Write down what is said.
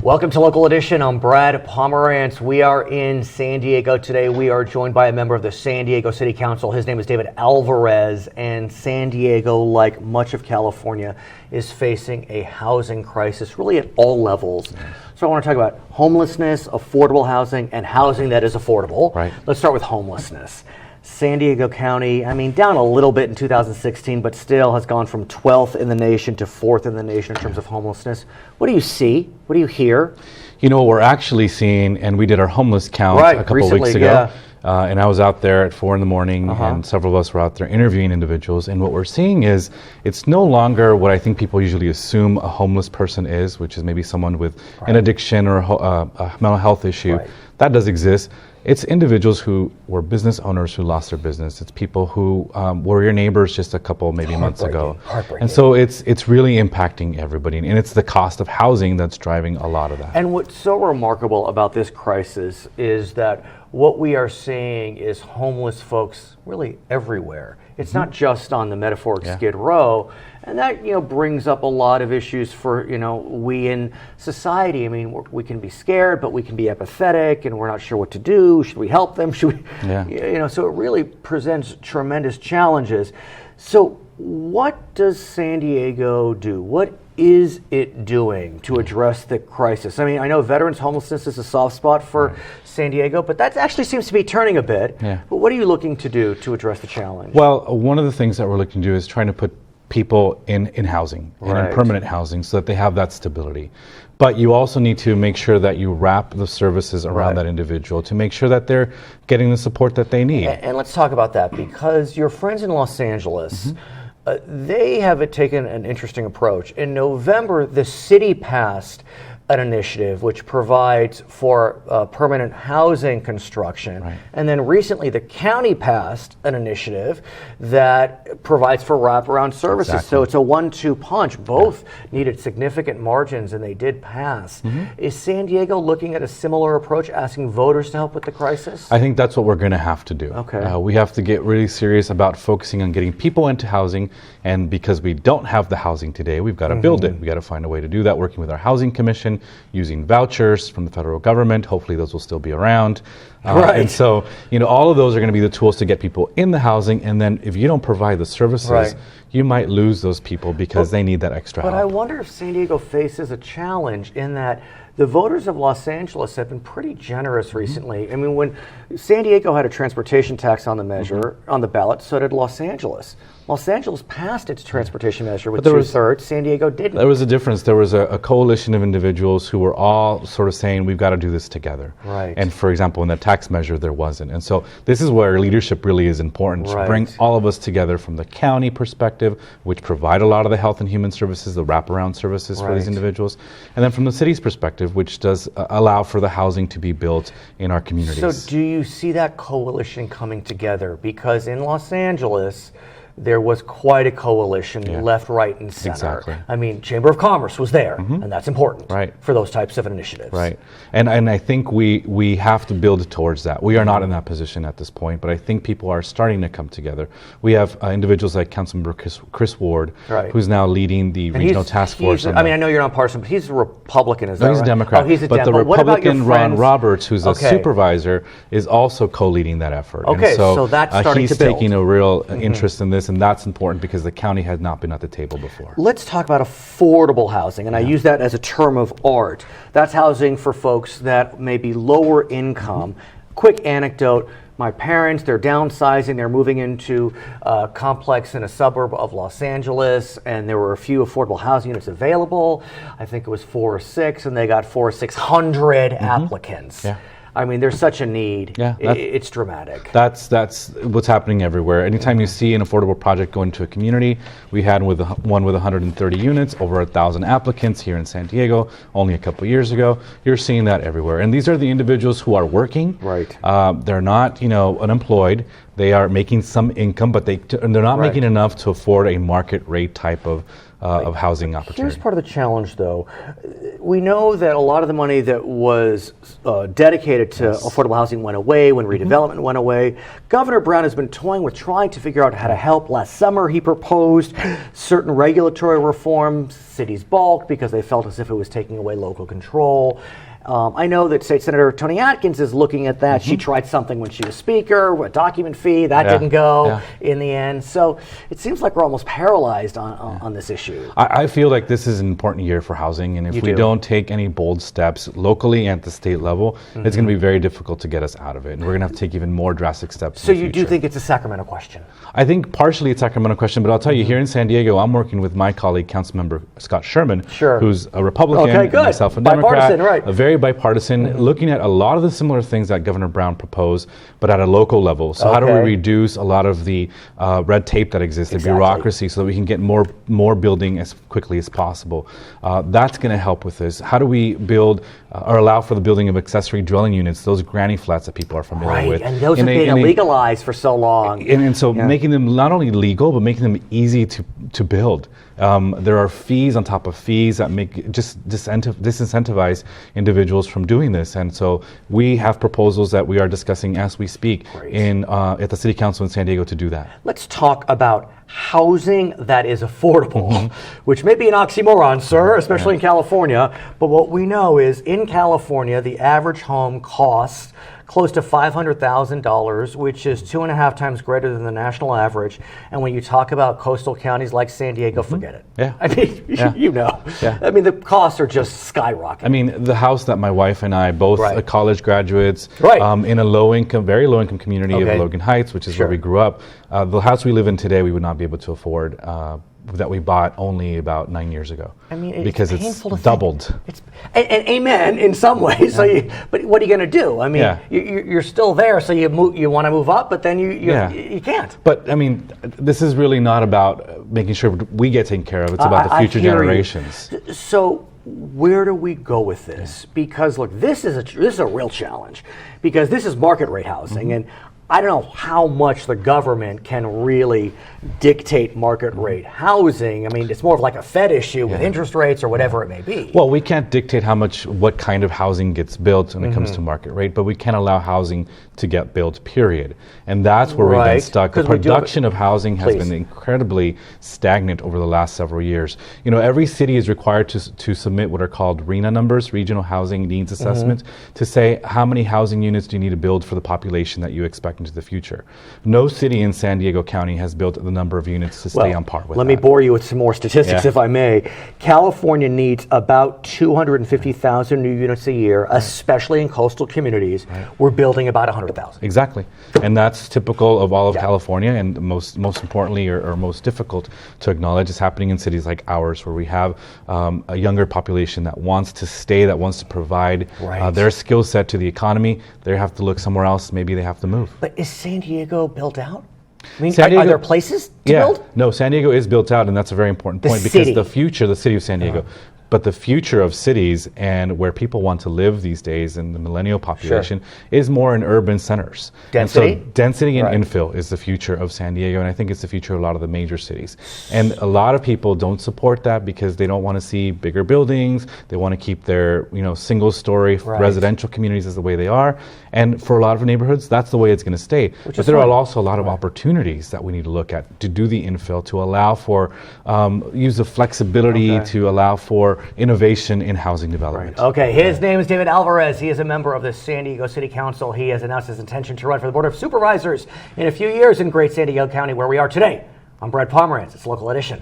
Welcome to Local Edition. I'm Brad Pomerance. We are in San Diego today. We are joined by a member of the San Diego City Council. His name is David Alvarez, and San Diego, like much of California, is facing a housing crisis really at all levels. So I want to talk about homelessness, affordable housing, and housing that is affordable. Right. Let's start with homelessness. San Diego County, down a little bit in 2016, but still has gone from 12th in the nation to 4th in the nation in terms of homelessness. What do you see? What do you hear? You know, what we're actually seeing, and we did our homeless count a couple of weeks ago, and I was out there at 4 in the morning, and several of us were out there interviewing individuals, and what we're seeing is it's no longer what I think people usually assume a homeless person is, which is maybe someone with an addiction or a mental health issue. That does exist. It's individuals who were business owners who lost their business. It's people who were your neighbors just a couple, maybe months ago. And so it's really impacting everybody. And it's the cost of housing that's driving a lot of that. And what's so remarkable about this crisis is that what we are seeing is homeless folks really everywhere. It's not just on the metaphoric Skid Row. And that, brings up a lot of issues for, we in society. We can be scared, but we can be apathetic, and we're not sure what to do. Should we help them? Should we? So it really presents tremendous challenges. So what does San Diego do? What is it doing to address the crisis? I know veterans homelessness is a soft spot for San Diego, but that actually seems to be turning a bit. But what are you looking to do to address the challenge? Well, one of the things that we're looking to do is trying to put people in housing, and in permanent housing, so that they have that stability. But you also need to make sure that you wrap the services around that individual to make sure that they're getting the support that they need. And let's talk about that, because your friends in Los Angeles, they have taken an interesting approach. In November, the city passed an initiative which provides for permanent housing construction. And then recently the county passed an initiative that provides for wraparound services. So it's a 1-2 punch. Both needed significant margins, and they did pass. Is San Diego looking at a similar approach, asking voters to help with the crisis? I think that's what we're going to have to do. We have to get really serious about focusing on getting people into housing, and because we don't have the housing today, we've got to build it. We've got to find a way to do that, working with our housing commission, using vouchers from the federal government. Hopefully those will still be around. And so, all of those are going to be the tools to get people in the housing, and then if you don't provide the services, you might lose those people because they need that extra help. But I wonder if San Diego faces a challenge in that the voters of Los Angeles have been pretty generous recently. When San Diego had a transportation tax on the measure, on the ballot, so did Los Angeles. Los Angeles passed its transportation measure with 2/3. San Diego didn't. There was a difference. There was a coalition of individuals who were all sort of saying, we've got to do this together. And for example, in the tax measure, there wasn't. And so this is where leadership really is important, to bring all of us together from the county perspective, which provide a lot of the health and human services, the wraparound services for these individuals, and then from the city's perspective, which does allow for the housing to be built in our communities. So do you see that coalition coming together? Because in Los Angeles, there was quite a coalition, left, right, and center. Chamber of Commerce was there, and that's important for those types of initiatives. And I think we have to build towards that. We are not in that position at this point, but I think people are starting to come together. We have individuals like Councilman Chris Ward, who's now leading the regional task force. I know you're not partisan, but he's a Republican, is that right? He's a Democrat. Oh, he's a but the Republican Ron Roberts, who's a supervisor, is also co-leading that effort. And so that's starting to build. He's taking a real interest in this, and that's important because the county has not been at the table before. Let's talk about affordable housing, and I use that as a term of art. That's housing for folks that may be lower income. Quick anecdote. My parents, they're downsizing, they're moving into a complex in a suburb of Los Angeles, and there were a few affordable housing units available. I think it was 4 or 6, and they got 400 or 600 applicants. There's such a need. It's dramatic. That's what's happening everywhere. Anytime you see an affordable project go into a community, we had one with 130 units, over 1,000 applicants here in San Diego only a couple years ago. You're seeing that everywhere. And these are the individuals who are working. They're not, unemployed. They are making some income, but they're not making enough to afford a market rate type of housing opportunity. Here's part of the challenge, though. we know that a lot of the money that was dedicated to affordable housing went away when redevelopment went away. Governor Brown has been toying with trying to figure out how to help. Last summer, he proposed certain regulatory reforms. Cities balked because they felt as if it was taking away local control. I know that State Senator Toni Atkins is looking at that. She tried something when she was Speaker, a document fee, that didn't go in the end. So it seems like we're almost paralyzed on this issue. I feel like this is an important year for housing, and if we don't take any bold steps locally and at the state level, it's going to be very difficult to get us out of it, and we're going to have to take even more drastic steps. So you do think it's a Sacramento question? I think partially it's a Sacramento question, but I'll tell you, here in San Diego, I'm working with my colleague, Councilmember Scott Sherman, who's a Republican, and myself a Democrat, a very bipartisan, looking at a lot of the similar things that Governor Brown proposed, but at a local level. So how do we reduce a lot of the red tape that exists, the bureaucracy, so that we can get more building as quickly as possible? That's going to help with this. How do we build or allow for the building of accessory dwelling units, those granny flats that people are familiar with? And those have been illegalized for so long. And so making them not only legal, but making them easy to build. There are fees on top of fees that make just disincentivize individuals from doing this, and so we have proposals that we are discussing as we speak at the City Council in San Diego to do that. Let's talk about housing that is affordable, which may be an oxymoron, sir, especially in California. But what we know is in California, the average home costs close to $500,000, which is 2.5 times greater than the national average. And when you talk about coastal counties like San Diego, forget it. Yeah. I mean, you know. Yeah. I mean, the costs are just skyrocketing. I mean, the house that my wife and I, both college graduates, in a very low income community of Logan Heights, which is where we grew up, the house we live in today, we would not be able to afford. That we bought only about 9 years ago. I mean, because it's doubled. And amen in some ways. So, but what are you going to do? I mean, you're still there, so you want to move up, but then you can't. But I mean, this is really not about making sure we get taken care of. It's about the future generations. So where do we go with this? Because look, this is a real challenge, because this is market rate housing, and I don't know how much the government can really dictate market rate housing. I mean, it's more of like a Fed issue with interest rates or whatever it may be. Well, we can't dictate what kind of housing gets built when it comes to market rate, but we can allow housing to get built, period. And that's where we've been stuck. The production of housing has been incredibly stagnant over the last several years. You know, every city is required to submit what are called RHNA numbers, Regional Housing Needs Assessments, to say how many housing units do you need to build for the population that you expect into the future. No city in San Diego County has built the number of units to stay on par with Let me bore you with some more statistics, if I may. California needs about 250,000 new units a year, especially in coastal communities. We're building about 100,000. Exactly. And that's typical of all of California, and most importantly, or most difficult to acknowledge, is happening in cities like ours, where we have a younger population that wants to stay, that wants to provide their skill set to the economy. They have to look somewhere else. Maybe they have to move. But is San Diego built out? I mean, are there places to build? No, San Diego is built out, and that's a very important point, because the city of San Diego, but the future of cities and where people want to live these days in the millennial population is more in urban centers. Density? And so density and infill is the future of San Diego, and I think it's the future of a lot of the major cities. And a lot of people don't support that because they don't want to see bigger buildings. They want to keep their single-story residential communities as the way they are. And for a lot of neighborhoods, that's the way it's going to stay. But there are also a lot of opportunities that we need to look at to do the infill, to allow for use of flexibility, to allow for innovation in housing development. Okay, his name is David Alvarez. He is a member of the San Diego City Council. He has announced his intention to run for the Board of Supervisors in a few years in Great San Diego County, where we are today. I'm Brad Pomerance. It's Local Edition.